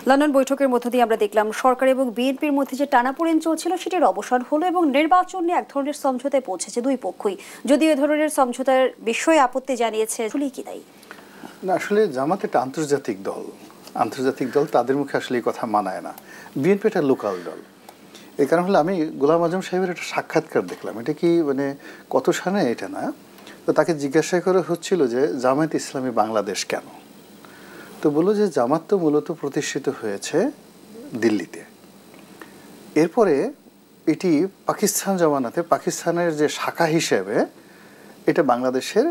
London বৈঠকের মধ্য দিয়ে আমরা দেখলাম সরকার এবং বিএনপির মধ্যে যে টানাপোড়েন চলছিল সেটির অবসান হলো এবং নির্বাচন নিয়ে এক ধরনের সমঝোতায় পৌঁছেছে দুই পক্ষই। যদিও এ ধরনের সমঝোতার বিষয়ে আপত্তি জানিয়েছে আসলে কি তাই না, আসলে জামাত একটা আন্তর্জাতিক দল, তাদের মুখে আসলে এই কথা মানায় না। বিএনপি একটা লোকাল দল। এই কারণ হলো আমি গোলাম আজম সাহেবের একটা সাক্ষাৎকার দেখলাম, এটা কি মানে কত সালে এটা না, তো তাকে জিজ্ঞাসা করা হচ্ছিল যে জামায়াত ইসলামী বাংলাদেশ কেন, তো বললো যে জামাত তো মূলত প্রতিষ্ঠিত হয়েছে দিল্লিতে, এরপরে এটি পাকিস্তান জমানাতে পাকিস্তানের যে শাখা হিসেবে এটা বাংলাদেশের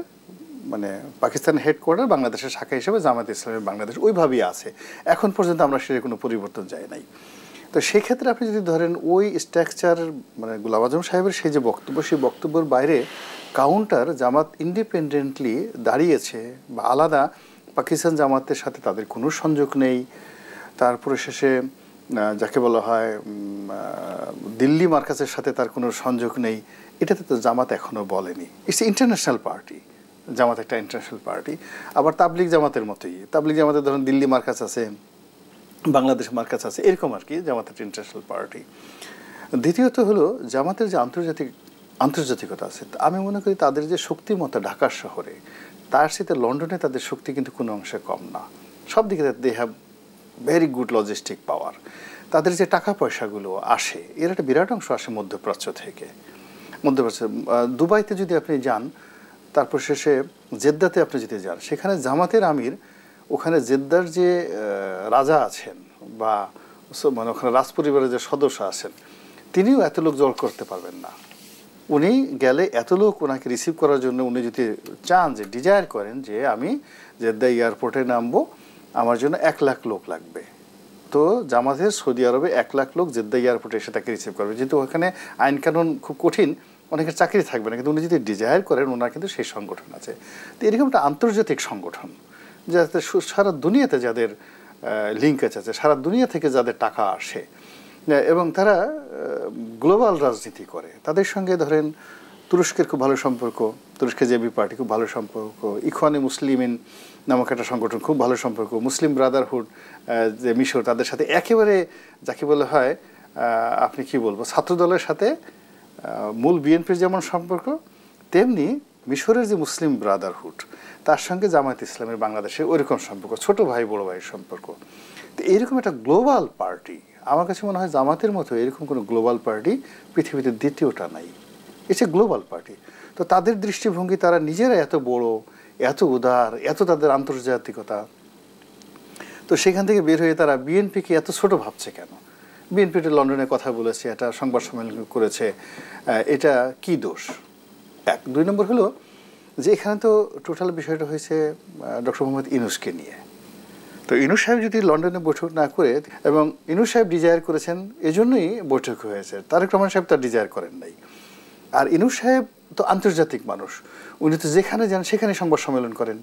মানে পাকিস্তানের হেডকোয়ার্টার বাংলাদেশের শাখা হিসেবে জামায়াত ইসলামী বাংলাদেশ ওইভাবেই আছে, এখন পর্যন্ত আমরা সেটা কোনো পরিবর্তন যায় নাই। তো সেক্ষেত্রে আপনি যদি ধরেন ওই স্ট্রাকচার মানে গোলাম আজম সাহেবের সেই যে বক্তব্য, সেই বক্তব্যের বাইরে কাউন্টার জামাত ইন্ডিপেন্ডেন্টলি দাঁড়িয়েছে বা আলাদা পাকিস্তান জামাতের সাথে তাদের কোনো সংযোগ নেই, তারপরে শেষে যাকে বলা হয় দিল্লি মার্কাজের সাথে তার কোনো সংযোগ নেই, এটাতে তো জামাত এখনও বলেনি। ইটস ইন্টারন্যাশনাল পার্টি, জামাত একটা ইন্টারন্যাশনাল পার্টি। আবার তাবলিগ জামাতের মতোই, তাবলিগ জামাতের ধরুন দিল্লি মার্কাজ আছে, বাংলাদেশ মার্কাজ আছে, এরকম আর কি, জামাতের ইন্টারন্যাশনাল পার্টি। দ্বিতীয়ত হলো জামাতের যে আন্তর্জাতিকতা আছে, আমি মনে করি তাদের যে শক্তিমত্তা ঢাকা শহরে, তার সাথে লন্ডনে তাদের শক্তি কিন্তু কোনো অংশে কম না। সব দিকে they have very good logistic power. তাদের যে টাকা পয়সাগুলো আসে, এর একটা বিরাট অংশ আসে মধ্যপ্রাচ্য থেকে। মধ্যপ্রাচ্য দুবাইতে যদি আপনি যান, তারপর শেষে জেদ্দাতে আপনি যদি যান, সেখানে জামাতের আমির, ওখানে জেদ্দার যে রাজা আছেন বা মানে ওখানে রাজপরিবারের যে সদস্য আছেন, তিনিও এত লোক জড় করতে পারবেন না। উনি গেলে এত লোক ওনাকে রিসিভ করার জন্য উনি যদি চান, যে ডিজায়ার করেন যে আমি জেদ্দা এয়ারপোর্টে নামবো, আমার জন্য 1 লাখ লোক লাগবে, তো জামাতের সৌদি আরবে 1 লাখ লোক জেদ্দা এয়ারপোর্টে এসে তাকে রিসিভ করবে। যেহেতু ওখানে আইনকানুন খুব কঠিন, অনেকের চাকরি থাকবে না, কিন্তু উনি যদি ডিজায়ার করেন, ওনার কিন্তু সেই সংগঠন আছে। তো এরকম একটা আন্তর্জাতিক সংগঠন, যাতে সারা দুনিয়াতে যাদের লিঙ্কেজ আছে, সারা দুনিয়া থেকে যাদের টাকা আসে এবং তারা গ্লোবাল রাজনীতি করে, তাদের সঙ্গে ধরেন তুরস্কের খুব ভালো সম্পর্ক, তুরস্কের জেবি পার্টি খুব ভালো সম্পর্ক, ইখওয়ানে মুসলিমিন নামক একটা সংগঠন খুব ভালো সম্পর্ক, মুসলিম ব্রাদারহুড যে মিশর, তাদের সাথে একেবারে যাকে বলা হয় আপনি কি বলবো ছাত্রদলের সাথে মূল বিএনপির যেমন সম্পর্ক, তেমনি মিশরের যে মুসলিম ব্রাদারহুড তার সঙ্গে জামায়াত ইসলামের বাংলাদেশে ওইরকম সম্পর্ক, ছোট ভাই বড় ভাইয়ের সম্পর্ক। তো এইরকম একটা গ্লোবাল পার্টি, আমার কাছে মনে হয় জামাতের মতো এরকম কোনো গ্লোবাল পার্টি পৃথিবীতে দ্বিতীয়টা নাই। এটা গ্লোবাল পার্টি। তো তাদের দৃষ্টিভঙ্গি, তারা নিজেরা এত বড়, এত উদার, এত তাদের আন্তর্জাতিকতা, তো সেখান থেকে বের হয়ে তারা বিএনপিকে এত ছোট ভাবছে কেন? বিএনপি লন্ডনে কথা বলেছে, এটা সংবাদ সম্মেলন করেছে, এটা কি দোষ? 1 2 নম্বর হলো যে এখানে তো টোটাল বিষয়টা হয়েছে ডক্টর মোহাম্মদ ইউনূসকে নিয়ে। তো ইউনূস সাহেব যদি লন্ডনে বৈঠক না করে, এবং ইউনূস সাহেব ডিজায়ার করেছেন এজন্যই বৈঠক হয়েছে, তারেক রহমান সাহেব তার ডিজায়ার করেন নাই। আর ইউনূস সাহেব তো আন্তর্জাতিক মানুষ, উনি তো যেখানে যান সেখানে সংবাদ সম্মেলন করেন।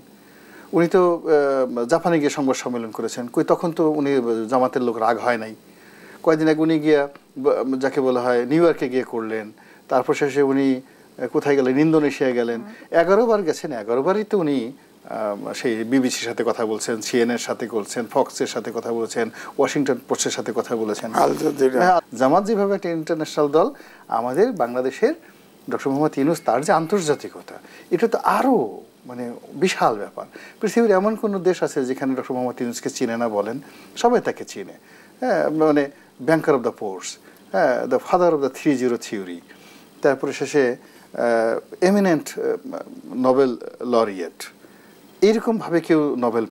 উনি তো জাপানে গিয়ে সংবাদ সম্মেলন করেছেন, তখন তো উনি জামাতের লোক রাগ হয় নাই। কয়েকদিন আগে উনি গিয়া যাকে বলা হয় নিউ ইয়র্কে গিয়ে করলেন, তারপর শেষে উনি কোথায় গেলেন, ইন্দোনেশিয়া গেলেন, 11 বার গেছেন, 11 বারই তো উনি সেই বিবিসির সাথে কথা বলছেন, সিএনএর সাথে বলছেন, ফক্সের সাথে কথা বলেছেন, ওয়াশিংটন পোস্টের সাথে কথা বলেছেন। জামাত যেভাবে একটা ইন্টারন্যাশনাল দল, আমাদের বাংলাদেশের ডক্টর মোহাম্মদ ইউনূস, তার যে আন্তর্জাতিকতা, এটা তো আরও মানে বিশাল ব্যাপার। পৃথিবীর এমন কোনো দেশ আছে যেখানে ডক্টর মোহাম্মদ ইউনূসকে চিনে না বলেন? সবাই তাকে চিনে। হ্যাঁ, মানে ব্যাংকার অফ দ্য পোর্স, হ্যাঁ, the father of the 3-0 theory, তারপরে শেষে এমিনেন্ট নোবেল লরিয়েট, এইরকমভাবে কেউ নোবেল